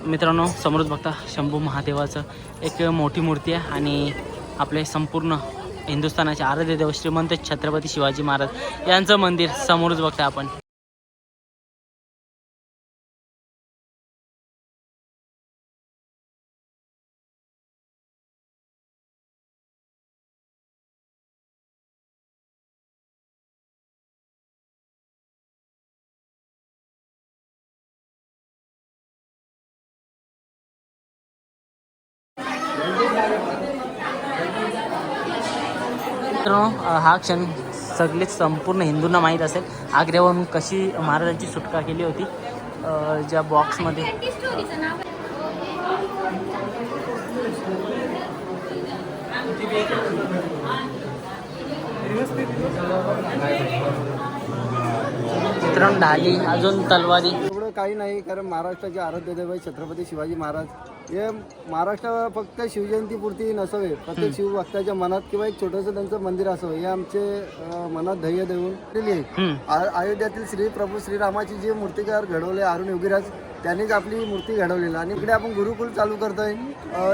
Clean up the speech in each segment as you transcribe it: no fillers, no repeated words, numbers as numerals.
मित्रांनो, समोरच बघता शंभू महादेवाचं एक मोठी मूर्ती आहे आणि आपले संपूर्ण हिंदुस्थानाचे आराध्य देव श्रीमंत छत्रपती शिवाजी महाराज यांचं मंदिर समोरच बघता आपण. हा क्षण सगळेच संपूर्ण हिंदूंना माहीत असेल. आग्र्यावरून कशी महाराजांची सुटका केली होती. ज्या बॉक्समध्ये मित्रांनो ढाली अजून तलवारी एवढं काही नाही, कारण महाराष्ट्राचे आराध्य दैवत छत्रपती शिवाजी महाराज हे महाराष्ट्र फक्त शिवजयंतीपुरती नसावे, प्रत्येक शिवभक्ताच्या मनात किंवा एक छोटंसं त्यांचं मंदिर असावं हे आमचे मनात ध्येय देऊन केली आहे. अयोध्यातील श्री प्रभू श्रीरामाची जी मूर्तिकार घडवले अरुण योगीराज त्यांनीच आपली मूर्ती घडवलेली. आणि इकडे आपण गुरुकुल चालू करतोय.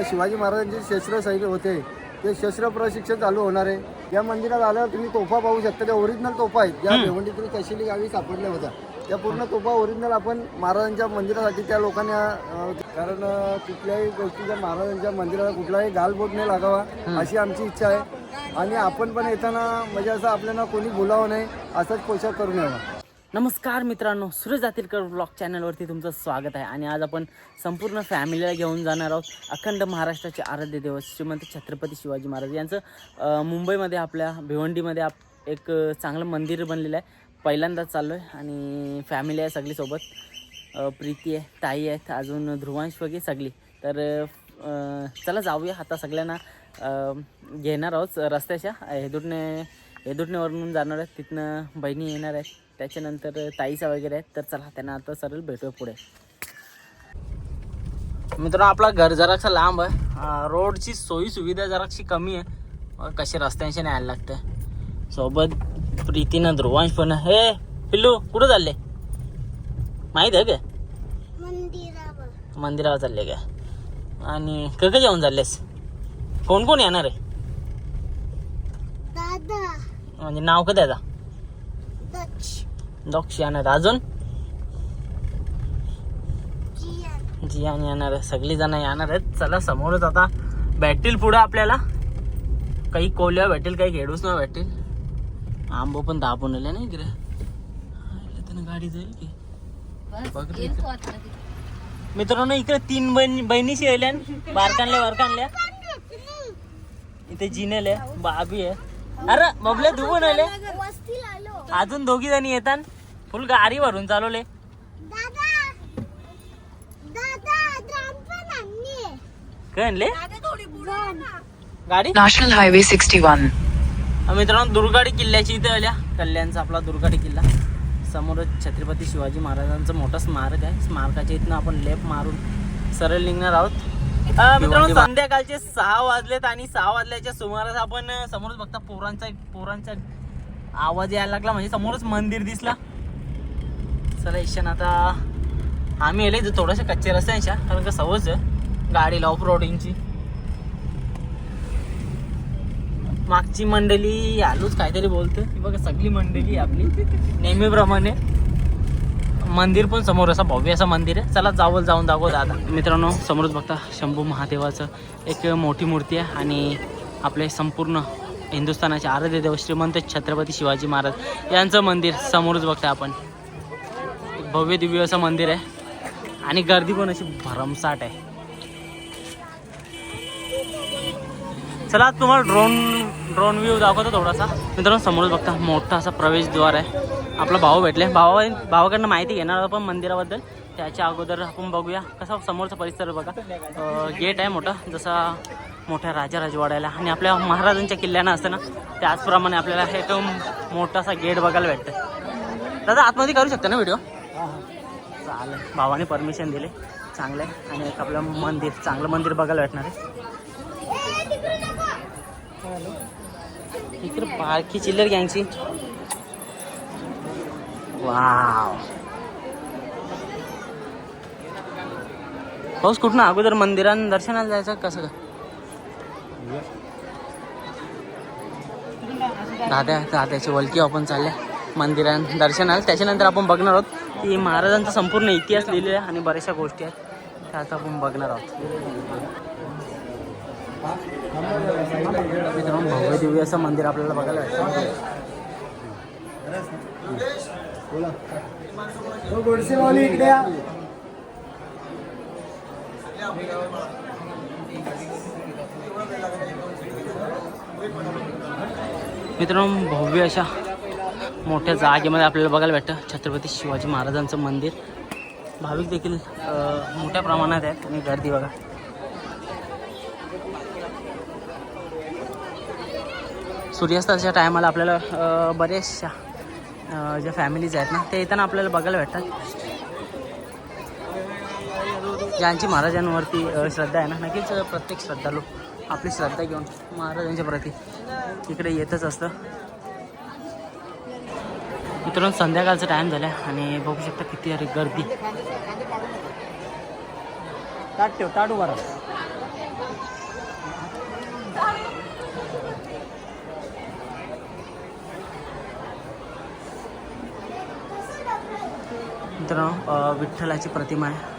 शिवाजी महाराजांचे शस्त्र सैन्य होते ते शस्त्र प्रशिक्षण चालू होणार आहे. या मंदिरात आल्यावर तुम्ही तोफा पाहू शकता. त्या ओरिजिनल तोफा आहेत ज्या भिवंडीतील कशिली गावी सापडल्या होत्या. त्या पूर्ण तोफा ओरिजिनल आपण महाराजांच्या मंदिरासाठी त्या लोकांना, कारण कुठल्याही गोष्टीच्या महाराजांच्या मंदिराला कुठलाही गालबोट नाही लागावा अशी आमची इच्छा आहे. आणि आपण पण येताना म्हणजे असं आपल्याला कोणी बोलावं नाही असाच पोशाख करून यावा. नमस्कार मित्रांनो, सूरज जातीलकर ब्लॉग चॅनलवरती तुमचं स्वागत आहे. आणि आज आपण संपूर्ण फॅमिलीला घेऊन जाणार आहोत अखंड महाराष्ट्राचे आराध्य देव श्रीमंत छत्रपती शिवाजी महाराज यांचं मुंबईमध्ये आपल्या भिवंडीमध्ये एक चांगलं मंदिर बनलेलं आहे. पहिल्यांदाच चाललो आहे आणि फॅमिली आहे सगळी सोबत. प्रीती आहे, ताई आहेत, अजून ध्रुवांश वगैरे सगळी. तर चला जाऊया. आता सगळ्यांना घेणार आहोत रस्त्याच्या हेदुटणेवरून जाणार आहेत. तिथनं बहिणी येणार आहेत, त्याच्यानंतर ताईचा वगैरे आहेत. तर चला त्यांना आता सरळ भेटूया पुढे. मित्रांनो आपला घर जरासा लांब आहे, रोडची सोयी सुविधा जराशी कमी आहे. कसे रस्त्यांशी न्यायला लागतं. सोबत प्रीतीनं ध्रुवांश पण. हे पिल्लू कुठं चालले माहीत आहे का? मंदिरावर चालले का? आणि कधी जाऊन चाललेस? कोण कोण येणार आहे? म्हणजे नाव का त्याचा? दक्ष येणार. अजून जियान येणार आहे. सगळी जण येणार आहेत. चला समोरच आता भेटतील पुढे आपल्याला. काही कोल्या भेटेल, काही खेडूस न भेटेल. आंबो पण दाबून आले नाही इकडे. गाडी जाईल की मित्रांनो. इकडे 3 बहिणीशी येल्या, बारकानल्या इथे जिनेले बाबी आहे. अरे बबले धुवून आले. अजून 2 जणी येतात. फुल गाडी भरून चालवले. काय आणले गाडी? National highway 61. मित्रांनो दुर्गाडी किल्ल्याची इथे आल्या. कल्याणचा आपला दुर्गाडी किल्ला. समोरच छत्रपती शिवाजी महाराजांचं मोठं स्मारक आहे. स्मारकाच्या इथनं आपण लेफ्ट मारून सरळ निघणार आहोत. मित्रांनो संध्याकाळचे 6 वाजलेत आणि 6 वाजल्याच्या सुमारास आपण समोरच बघता पोरांचा आवाज यायला लागला. म्हणजे समोरच मंदिर दिसला. चला ईशान आता आम्ही येले थोड्याशा कच्चे रस्त्यांच्या, कारण का सवच गाडीला ऑफ रोडिंगची. मागची मंडळी आलोच काहीतरी बोलतो की बघा सगळी मंडळी आपली नेहमीप्रमाणे. मंदिर पण समोर असं भव्य असं मंदिर आहे. चला जाऊन दाखवत आता. मित्रांनो समोरच बघता शंभू महादेवाचं एक मोठी मूर्ती आहे आणि आपले संपूर्ण हिंदुस्थानाचे आराध्य देव श्रीमंत छत्रपती शिवाजी महाराज यांचं मंदिर समोरच बघता आपण. एक भव्य दिव्य असं मंदिर आहे आणि गर्दी पण अशी भरमसाठ आहे. चला तुम्हाला ड्रोन व्ह्यू दाखवतो थोडासा. मित्रांनो समोरच बघता मोठा असा प्रवेशद्वार आहे. आपला भाऊ भेटले. भावाकडनं माहिती घेणार आपण मंदिराबद्दल. त्याच्या अगोदर आपण बघूया कसा समोरचा परिसर बघा. गेट आहे मोठा, जसा मोठ्या राजवाड्याला आणि आपल्या महाराजांच्या किल्ल्यानं असतं ना त्याचप्रमाणे आपल्याला एक मोठासा गेट बघायला भेटतं. दादा आतमध्ये करू शकता ना व्हिडिओ? चालेल. भावाने परमिशन दिले. चांगलं आहे. आणि एक आपलं मंदिर, चांगलं मंदिर बघायला भेटणार आहे. इकडे पारखी चिल्लर गँगची. वाव पाऊस कुठनं अगोदर मंदिरात दर्शनाला जायचं कसं का? दाद्याची वलकी आपण चालल्या मंदिरात दर्शनाला. त्याच्यानंतर आपण बघणार आहोत की महाराजांचा संपूर्ण इतिहास लिहिलेला आहे आणि बऱ्याचशा गोष्टी आहेत त्याचा आपण बघणार आहोत. मित्रांनो भव्य दिव्य असं मंदिर आपल्याला बघायला भेटतं. गोडसे माऊली इकडे या. मित्रांनो भव्य अशा मोठ्या जागेमध्ये आपल्याला बघायला भेटतं छत्रपती शिवाजी महाराजांचं मंदिर. भाविक देखील मोठ्या प्रमाणात आहेत आणि गर्दी बघा. सूर्यास्ताच्या टायमाला आपल्याला बऱ्याचशा ज्या फॅमिलीज आहेत ना ते येताना आपल्याला बघायला भेटतात. ज्यांची महाराजांवरती श्रद्धा आहे ना नक्कीच प्रत्येक श्रद्धाळू आपली श्रद्धा घेऊन महाराजांच्या प्रती इकडे येतच असतं. मित्रांनो संध्याकाळचा टाईम झाला आणि बघू शकता किती अरे गर्दी. ताट उभा राहा. मित्रांनो विठ्ठलाची प्रतिमा आहे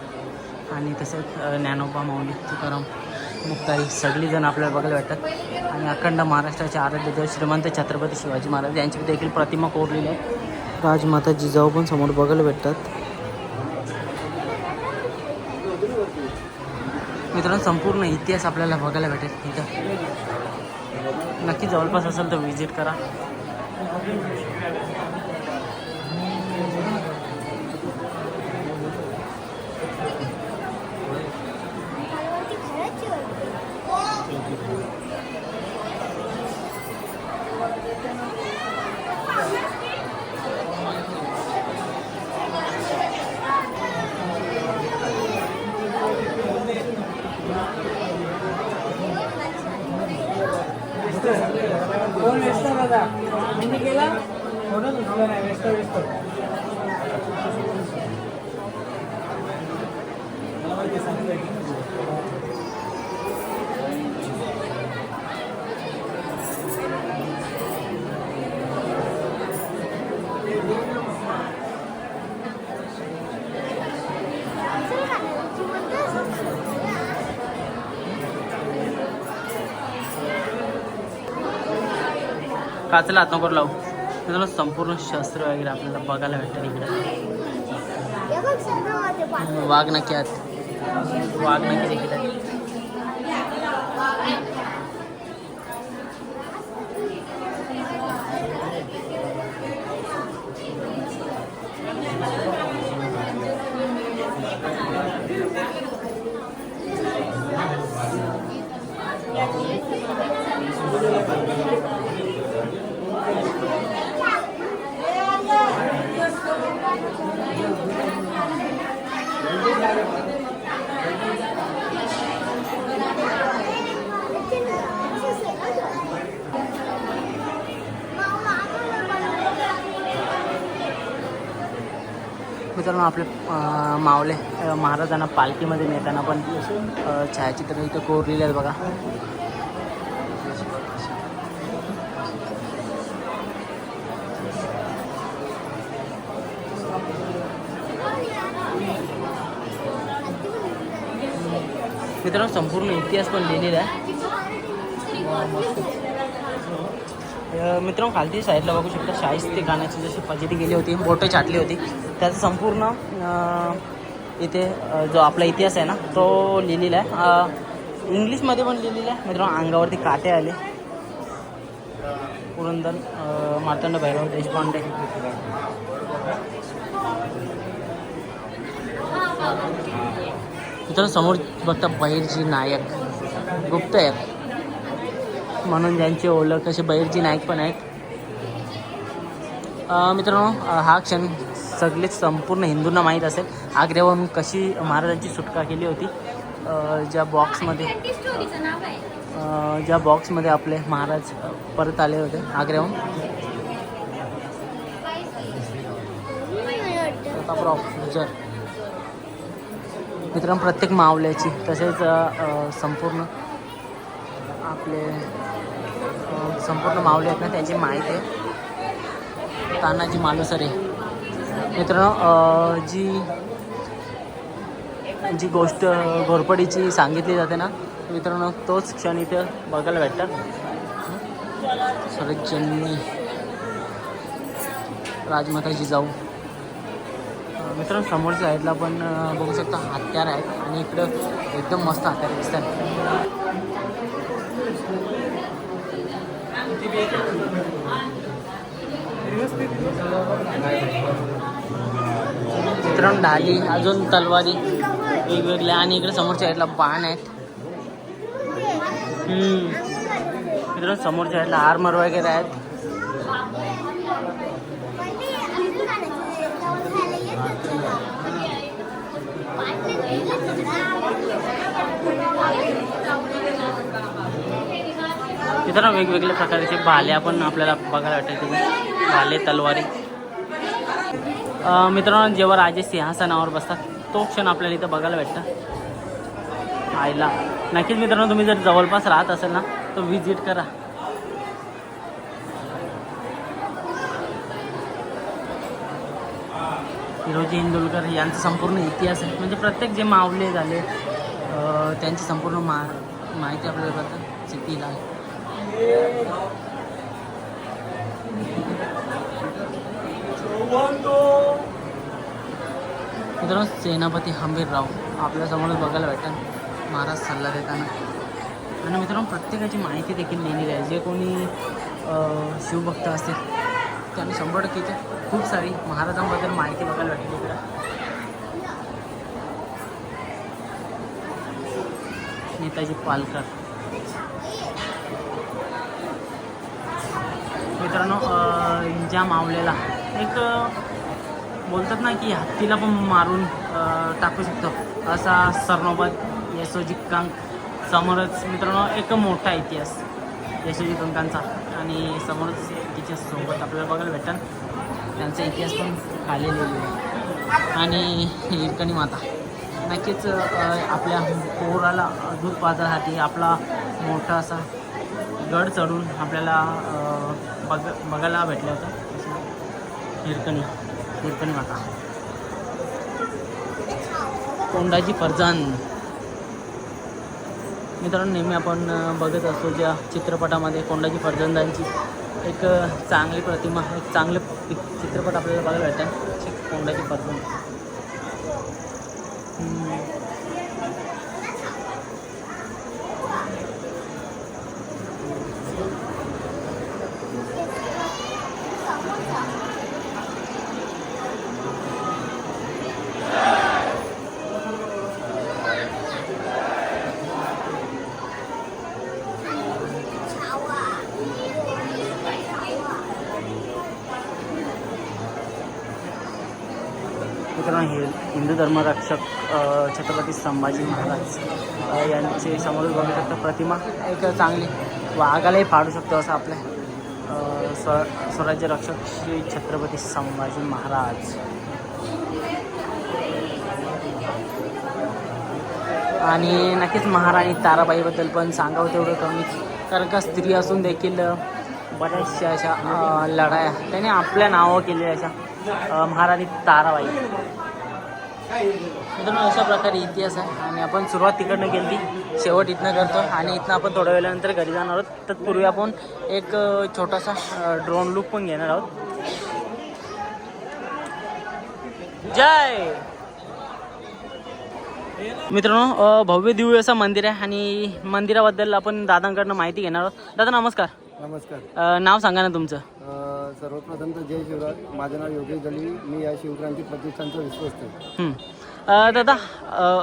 आणि तसेच ज्ञानोबा माऊली तुकाराम मुक्ताई सगळीजण आपल्याला बघायला भेटतात आणि अखंड महाराष्ट्राचे आराध्य दैवत श्रीमंत छत्रपती शिवाजी महाराज यांची देखील प्रतिमा कोरलेली आहे. राजमाता जिजाऊ पण समोर बघायला भेटतात. मित्रांनो संपूर्ण इतिहास आपल्याला बघायला भेटेल इथं. नक्की जवळपास असेल तर व्हिजिट करा. काचला हात नको लावू. मित्रांनो संपूर्ण शस्त्र वगैरे आपल्याला बघायला भेटतं इकडे. वाघ नक्की आहेत. वाघ नक्की देखील आहेत. मित्रांनो आपले मावले महाराजांना पालखीमध्ये नेताना पण छायाचित्र इथं कोरलेले आहेत बघा. मित्रांनो संपूर्ण इतिहास पण लिहिलेला आहे. मित्रांनो खालती साईडला बघू शकता शाहिस्ते खानाची जशी फजिती गेली होती बोटं छाटली होती त्याचं संपूर्ण इथे जो आपला इतिहास आहे ना तो लिहिलेला आहे. इंग्लिशमध्ये पण लिहिलेला आहे. मित्रांनो अंगावरती काटे आले. पुरंदर मार्तंड भैरव देशपांडे. मित्रांनो समोर बघता बहिर्जी नायक गुप्तहेर म्हणून ज्यांची ओळख असे बहिर्जी नायक पण आहेत. मित्रांनो हा क्षण सगळेच संपूर्ण हिंदूंना माहीत असेल. आग्र्यावरून कशी महाराजांची सुटका केली होती. ज्या बॉक्समध्ये आपले महाराज परत आले होते आग्र्याहून. प्रतापराव गुजर मित्रांनो प्रत्येक मावल्याची तसेच संपूर्ण आपले संपूर्ण मावले आहेत ना त्यांची माहिती आहे. तानाजी मालुसरे मित्रांनो जी गोष्ट घोरपडीची सांगितली जाते ना मित्रांनो तोच क्षण इथे बघायला भेटतात. सरजनी राजमाता जिजाऊ मित्रांनो समोरच्या साईडला पण बघू शकता हत्यार आहेत आणि इकडं एकदम मस्त हत्यार दिसतात. मित्रांनो ढाली अजून तलवारी वेगवेगळ्या आणि इकडे समोरच्या साईडला बाण आहेत. मित्रांनो समोरच्या साईडला आर्मर वगैरे आहेत. मित्रांनो वेगवेगळ्या प्रकारचे भाल्या पण आपल्याला बघायला भेटतात. भाले तलवारी मित्रांनो जेव्हा राजे सिंहासनावर बसतात तो क्षण आपल्याला इथं बघायला भेटतं. आईला नक्कीच मित्रांनो तुम्ही जर जवळपास राहत असेल ना तर विजिट करा. हिरोजी इंदुलकर यांचा संपूर्ण इतिहास आहे. म्हणजे प्रत्येक जे मावले झाले त्यांची संपूर्ण माहिती आपल्याला कळतं सिटीला आहे. मित्रांनो सेनापती हंबीरराव आपल्यासमोरच बघायला भेटतात महाराज सल्ला देताना. आणि मित्रांनो प्रत्येकाची माहिती देखील लिहिलेली आहे. जे कोणी शिवभक्त असतील त्यांनी 100% खूप सारी महाराजांबद्दल माहिती बघायला भेटली इकडं. नेताजी पालकर मित्रांनो ज्या मावलेला एक बोलतात ना की हत्तीला पण मारून टाकू शकतो असा सरनोबत यशोजी कंक समोरच मित्रांनो एक मोठा इतिहास यशोजी कंकांचा. आणि समोरच तिच्यासोबत आपल्याला बघायला भेटतात त्यांचा इतिहास पण खाली लिहिलेला आहे. आणि हिरकणी माता नक्कीच आपल्या पोराला दूध पाजण्यासाठी आपला मोठा असा गड चढून आपल्याला बघायला भेटलं होतं हिरकणी माता. कोंडाजी फर्जंद मित्रांनो नेहमी आपण बघत असतो ज्या चित्रपटामध्ये कोंडाजी फर्जंदांची एक चांगली प्रतिमा एक चांगले चित्रपट आपल्याला बघायला भेटतात. कोंडाजी फर्जंद मित्रांनो हिंदू धर्मरक्षक छत्रपती संभाजी महाराज यांचे समोर बघू शकता प्रतिमा एक चांगली वाघालाही फाडू शकतो असं आपल्या स्वराज्य रक्षक श्री छत्रपती संभाजी महाराज. आणि नक्कीच महाराणी ताराबाईबद्दल पण सांगावं तेवढं कमीच, कारण का स्त्री असून देखील बऱ्याचशा अशा लढाया त्याने आपल्या नावं केलेल्या अशा महाराणी ताराबाई. मित्रांनो अशा प्रकारे इतिहास आहे आणि आपण सुरुवात तिकडनं केली शेवट इथनं करतो आणि इथनं आपण थोड्या वेळानंतर घरी जाणार आहोत. तत्पूर्वी आपण एक छोटासा ड्रोन लूक पण घेणार आहोत. जय मित्रांनो भव्य दिव्य असं मंदिर आहे आणि मंदिराबद्दल आपण दादांकडनं माहिती घेणार आहोत. दादा नमस्कार. नमस्कार. नाव सांगा ना तुमचं. सर्वप्रथम तर जय शिवराज. माझं नाव योगेश दलवी. मी या शिवक्रांती प्रतिष्ठानचा विश्वस्त आहे. दादा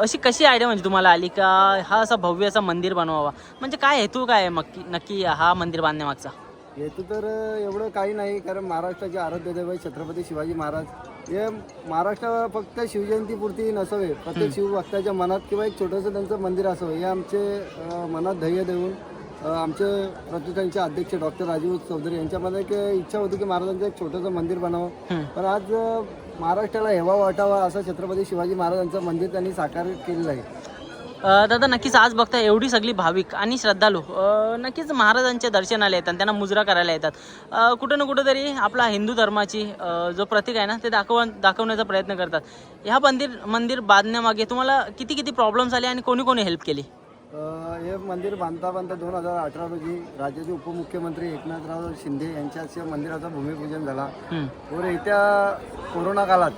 अशी कशी आयडिया म्हणजे तुम्हाला आली का हा असा भव्य असा मंदिर बनवावा, म्हणजे काय हेतू काय आहे नक्की हा मंदिर बांधण्यामागचा? हेतू तर एवढं काही नाही, कारण महाराष्ट्राचे आराध्य दैवत छत्रपती शिवाजी महाराज हे महाराष्ट्र फक्त शिवजयंतीपुरती नसावे, प्रत्येक शिवभक्ताच्या मनात किंवा एक छोटंसं त्यांचं मंदिर असावं हे आमचे मनात ध्येय देऊन आमचे प्रतिष्ठानचे अध्यक्ष डॉक्टर राजीव चौधरी यांच्यामध्ये एक इच्छा होती की महाराजांचं एक छोटंसं मंदिर बनावं. पण आज महाराष्ट्राला हेवा वाटावा असं छत्रपती शिवाजी महाराजांचं मंदिर त्यांनी साकार केलेलं आहे. दादा नक्कीच आज बघता एवढी सगळी भाविक आणि श्रद्धाळू नक्कीच महाराजांच्या दर्शनाला येतात, त्यांना मुजरा करायला येतात. कुठं ना कुठं तरी आपला हिंदू धर्माची जो प्रतीक आहे ना ते दाखवण्याचा प्रयत्न करतात. ह्या मंदिर बांधण्यामागे तुम्हाला किती प्रॉब्लेम्स आले आणि कोणी कोणी हेल्प केली? हे मंदिर बांधता 2018 रोजी राज्याचे उपमुख्यमंत्री एकनाथराव शिंदे यांच्या मंदिराचं भूमिपूजन झाला. वर येत्या कोरोना काळात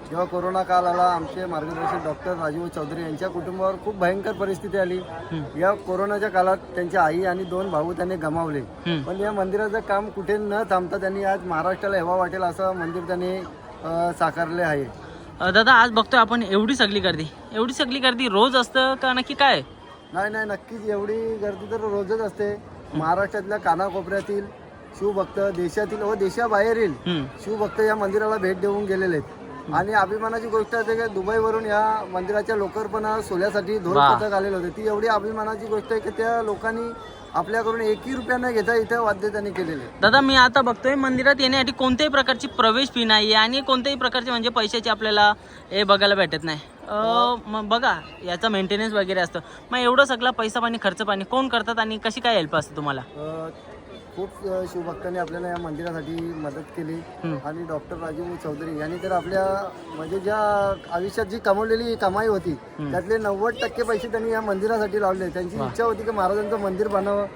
जेव्हा कोरोना काळ आला, आमचे मार्गदर्शक डॉक्टर राजीव चौधरी यांच्या कुटुंबावर खूप भयंकर परिस्थिती आली. या कोरोनाच्या काळात त्यांच्या आई आणि 2 भाऊ त्यांनी गमावले. पण या मंदिराचं काम कुठे न थांबता त्यांनी आज महाराष्ट्राला हेवा वाटेल असं मंदिर त्यांनी साकारले आहे. दादा आज बघतोय आपण एवढी सगळी गर्दी रोज असतं का नक्की काय? नाही, नक्कीच एवढी गर्दी तर रोजच असते. महाराष्ट्रातल्या कानाकोपऱ्यातील शिवभक्त, देशातील व देशाबाहेरील शिवभक्त या मंदिराला भेट देऊन गेलेले आहेत. आणि अभिमानाची गोष्ट आहे की दुबईवरून या मंदिराच्या लोकार्पणा सोहळ्यासाठी ढोल पथक आलेले होते. ती एवढी अभिमानाची गोष्ट आहे की त्या लोकांनी आपल्याकडून 1 रुपया न घेता इथे वाद्य त्यांनी केलेले. दादा मी आता बघतोय मंदिरात येण्यासाठी कोणत्याही प्रकारची प्रवेश फी नाही आणि कोणत्याही प्रकारचे म्हणजे पैशाची आपल्याला हे बघायला भेटत नाही. मग बघा याचा मेंटेनन्स वगैरे असतं. मग एवढं सगळं पैसा पाणी खर्च पाणी कोण करतात आणि कशी काय हेल्प असते तुम्हाला? खूप शिवभक्तांनी आपल्याला या मंदिरासाठी मदत केली. आणि डॉक्टर राजीव चौधरी यांनी तर आपल्या म्हणजे ज्या आयुष्यात जी कमवलेली कमाई होती त्यातले 90% पैसे त्यांनी या मंदिरासाठी लावले. त्यांची इच्छा होती की महाराजांचं मंदिर बनावं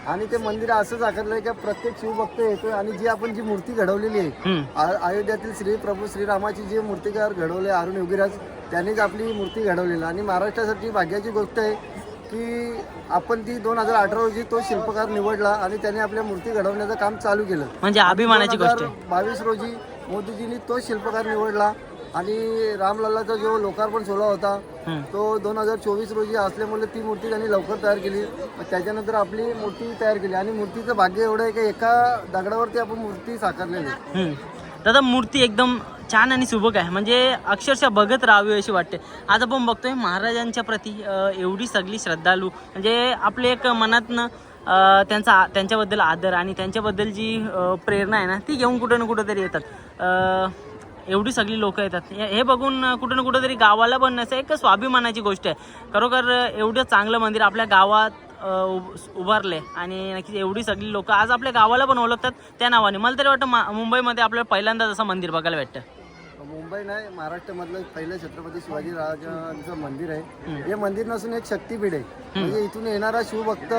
आणि ते मंदिर असंच आकारलंय की प्रत्येक शिवभक्त येतोय आणि जी आपण जी मूर्ती घडवलेली आहे अयोध्यातील प्रभू श्रीरामाची जी मूर्तिकार घडवले अरुण योगीराज त्यांनीच आपली मूर्ती घडवलेली. आणि महाराष्ट्रासाठी भाग्याची गोष्ट आहे की आपण ती 2018 रोजी तो शिल्पकार निवडला आणि त्याने आपल्या मूर्ती घडवण्याचं काम चालू केलं. म्हणजे अभिमानाची गोष्ट आहे. 2022 रोजी मोदीजींनी तो शिल्पकार निवडला आणि रामलल्लाचा जो लोकार्पण सोहळा होता तो 2024 रोजी असल्यामुळे ती मूर्ती त्यांनी लवकर तयार केली. त्याच्यानंतर आपली मूर्ती तयार केली आणि मूर्तीचं भाग्य एवढं आहे की एका दगडावरती आपण मूर्ती साकारलेली. दादा मूर्ती एकदम छान आणि सुबक आहे, म्हणजे अक्षरशः बघत राहावी अशी वाटते. आज आपण बघतोय महाराजांच्या प्रती एवढी सगळी श्रद्धाळू म्हणजे आपले एक मनातनं त्यांच्याबद्दल आदर आणि त्यांच्याबद्दल जी प्रेरणा आहे ना ती घेऊन कुठं ना कुठं तरी येतात. एवढी सगळी लोक येतात हे बघून कुठं ना कुठं तरी गावाला पण असं एक स्वाभिमानाची गोष्ट आहे. खरोखर एवढं चांगलं मंदिर आपल्या गावात उभारले आणि नक्कीच एवढी सगळी लोक आज आपल्या गावाला पण ओळखतात त्या नावाने. मला तरी वाटतं मुंबईमध्ये आपल्याला पहिल्यांदाच असं मंदिर बघायला भेटतं. मुंबई नाही, महाराष्ट्रामधलं पहिलं छत्रपती शिवाजी महाराजांचं मंदिर आहे. हे मंदिर नसून एक शक्तीपीठ आहे. म्हणजे इथून येणारा शिवभक्त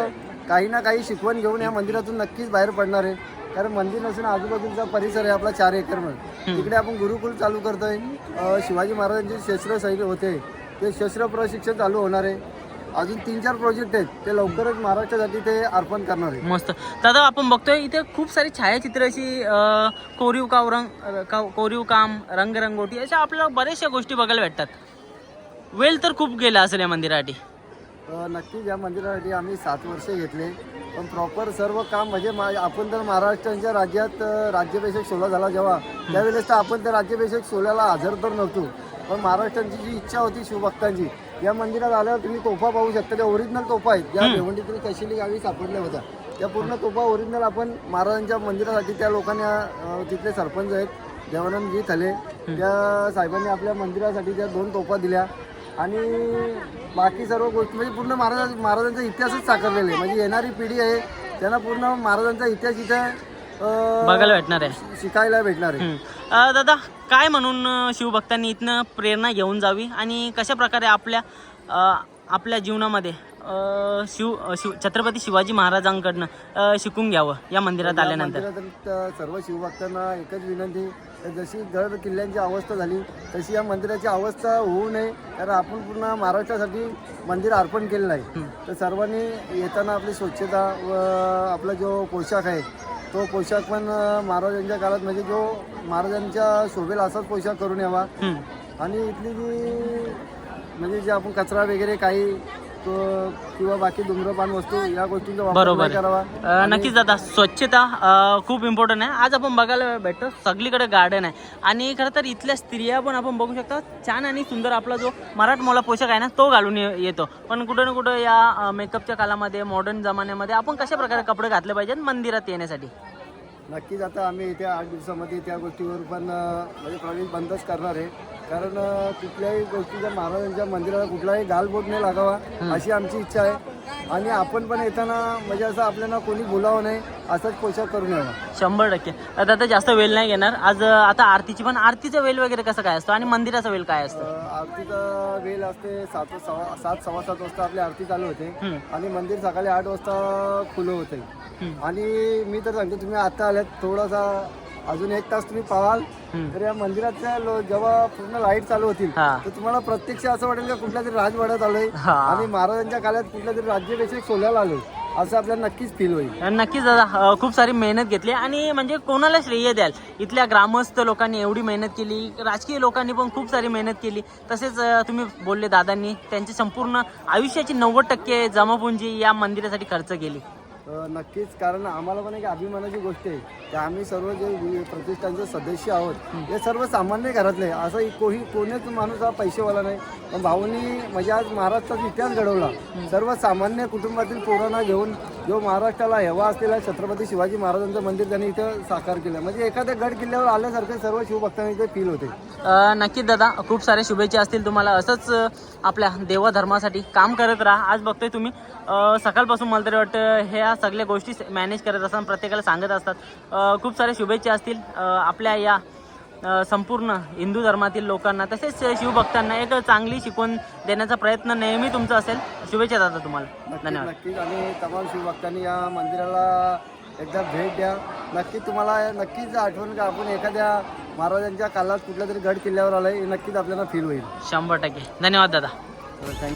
काही ना काही शिकवण घेऊन या मंदिरातून नक्कीच बाहेर पडणार आहे. कारण मंदिर नसून आजूबाजूचा परिसर आहे आपला 4 एकरमध्ये. तिकडे आपण गुरुकुल चालू करतोय. शिवाजी महाराजांचे शस्त्र सैनिक होते ते शस्त्र प्रशिक्षण चालू होणार आहे. अजून 3-4 प्रोजेक्ट आहेत ते लवकरच महाराष्ट्रासाठी ते अर्पण करणार आहे. मस्त. दादा आपण बघतोय इथे खूप सारी छायाचित्र अशी कोरीव काम रंगरंगोटी अशा आपल्याला बऱ्याचशा गोष्टी बघायला भेटतात. वेळ तर खूप गेला असेल या मंदिरासाठी. नक्कीच या मंदिरासाठी आम्ही 7 वर्षे घेतले. पण प्रॉपर सर्व काम म्हणजे आपण तर महाराष्ट्राच्या राज्यात राज्याभिषेक सोहळा झाला जेव्हा त्यावेळेस तर आपण त्या राज्याभिषेक सोहळ्याला हजर तर नव्हतो. पण महाराष्ट्राची जी इच्छा होती शिवभक्तांची या मंदिरात आल्यावर तुम्ही तोफा पाहू शकता. त्या ओरिजिनल तोफा आहेत ज्या भिवंडीतील कशिली गावी सापडल्या होत्या. त्या पूर्ण तोफा ओरिजिनल आपण महाराजांच्या मंदिरासाठी त्या लोकांना तिथले सरपंच आहेत देवानंदजी थले त्या साहेबांनी आपल्या मंदिरासाठी त्या 2 तोफा दिल्या. आणि बाकी सर्व गोष्टी म्हणजे पूर्ण महाराजांचा इतिहासच साकारलेला आहे. म्हणजे येणारी पिढी आहे त्यांना पूर्ण महाराजांचा इतिहास इथे बघायला भेटणार आहे, शिकायला भेटणार आहे. दादा काय म्हणून शिवभक्तांनी इथनं प्रेरणा घेऊन जावी आणि कशा प्रकारे आपल्या जीवनामध्ये छत्रपती शिवाजी महाराजांकडनं शिकून घ्यावं या मंदिरात आल्यानंतर? सर्व शिवभक्तांना एकच विनंती, जशी गड किल्ल्यांची अवस्था झाली तशी या मंदिराची अवस्था होऊ नये. कारण आपण पूर्ण महाराष्ट्रासाठी मंदिर अर्पण केलेलं आहे. तर सर्वांनी येताना आपली स्वच्छता व आपला जो पोशाख आहे तो पोशाख पण महाराजांच्या काळात म्हणजे जो महाराजांच्या शोभेला असाच पोशाख करून यावा. आणि इथली जी म्हणजे जे आपण कचरा वगैरे काही किंवा बाकी धूम्रपान वस्तू या गोष्टींचा वापर करावा. नक्कीच दादा स्वच्छता खूप इम्पॉर्टंट आहे. आज आपण बघायला भेटतो सगळीकडे गार्डन आहे आणि खरं तर इथल्या स्त्रिया पण आपण बघू शकता छान आणि सुंदर आपला जो मराठमोळा पोशाख आहे ना तो घालून येतो. पण कुठं ना कुठं या मेकअपच्या काळामध्ये मॉडर्न जमान्यामध्ये आपण कशा प्रकारे कपडे घातले पाहिजेत मंदिरात येण्यासाठी? नक्कीच आता आम्ही येत्या 8 दिवसामध्ये त्या गोष्टीवर पण म्हणजे प्रवेश बंदच करणार आहे. कारण कुठल्याही गोष्टीच्या महाराजांच्या मंदिराला कुठलाही गालबोट नाही लागावा अशी आमची इच्छा आहे. आणि आपण पण येताना म्हणजे असं आपल्याला कोणी बोलावं नाही असाच पोशाख करून यावा. 100%. आता जास्त वेळ नाही घेणार आज. आता आरतीची पण आरतीचा वेळ वगैरे कसं काय असतो आणि मंदिराचा वेळ काय असतो? आरतीचा वेळ असते 7:15 वाजता आपली आरती चालू होते आणि मंदिर सकाळी 8 वाजता खुलं होते. आणि मी तर सांगतो तुम्ही आता आल्यात थोडासा अजून 1 तास तुम्ही पाहाल तर या मंदिरातल्या जेव्हा पूर्ण लाईट चालू होतील तर तुम्हाला प्रत्यक्ष असं वाटेल की कुठल्या तरी राजवाड्यात आलोय आणि महाराजांच्या काळात कुठल्या तरी राज्याभिषेक सोहळ्याला आलोय असं आपल्याला नक्कीच फील होईल. नक्कीच दादा, खूप सारी मेहनत घेतली आणि म्हणजे कोणाला श्रेय द्याल? इथल्या ग्रामस्थ लोकांनी एवढी मेहनत केली, राजकीय लोकांनी पण खूप सारी मेहनत केली. तसेच तुम्ही बोलले दादांनी त्यांची संपूर्ण आयुष्याची 90% जमापुंजी या मंदिरासाठी खर्च केली. नक्कीच, कारण आम्हाला पण एक अभिमानाची गोष्ट आहे की आम्ही सर्व जे प्रतिष्ठानचे सदस्य आहोत हे सर्व सामान्य घरातले, असं कोणीच माणूस हा पैसेवाला नाही. पण भाऊंनी म्हणजे आज महाराष्ट्राचा इतिहास घडवला. सर्व सामान्य कुटुंबातील पोरांना घेऊन जो महाराष्ट्राला हेवा असलेला छत्रपती शिवाजी महाराजांचं मंदिर त्यांनी इथं साकार केलं. म्हणजे एखाद्या गड किल्ल्यावर आल्यासारखे सर्व शिवभक्तांना इथे फील होते. नक्कीच दादा, खूप सारे शुभेच्छा असतील तुम्हाला. असंच आपल्या देवधर्मासाठी काम करत राहा. आज बघतोय तुम्ही सकाळपासून मला तरी वाटतं ह्या सगळ्या गोष्टी मॅनेज करत असताना प्रत्येकाला सांगत असतात. खूप सारे शुभेच्छा असतील आपल्या या संपूर्ण हिंदू धर्मातील लोकांना, तसेच शिवभक्तांना एक चांगली शिकवण देण्याचा प्रयत्न नेहमी तुमचा असेल. शुभेच्छा दादा तुम्हाला. धन्यवाद. नक्कीच, आणि तमाम शिवभक्तांनी या मंदिराला एकदा भेट द्या. नक्कीच तुम्हाला नक्कीच आठवण का आपण एखाद्या महाराजांच्या काळात कुठल्या तरी गड किल्ल्यावर आलोय हे नक्कीच आपल्याला फील होईल. 100%. धन्यवाद दादा. थँक्यू.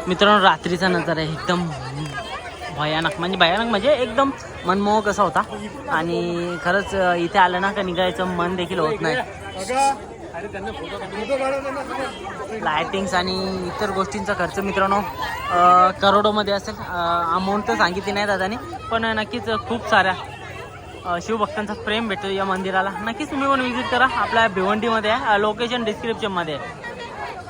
मित्रांनो रात्रीचा नजारा एकदम भयानक म्हणजे एकदम मनमोहक असा होता आणि खरंच इथे आलं ना का निघायचं मन देखील होत नाही. लायटिंग्स आणि इतर गोष्टींचा खर्च मित्रांनो करोडोमध्ये असेल. अमाऊंट तर सांगितली नाही दादानी, पण नक्कीच खूप साऱ्या शिवभक्तांचा प्रेम भेटतो या मंदिराला. नक्कीच तुम्ही पण विजिट करा. आपल्या भिवंडीमध्ये आहे, लोकेशन डिस्क्रिप्शनमध्ये आहे.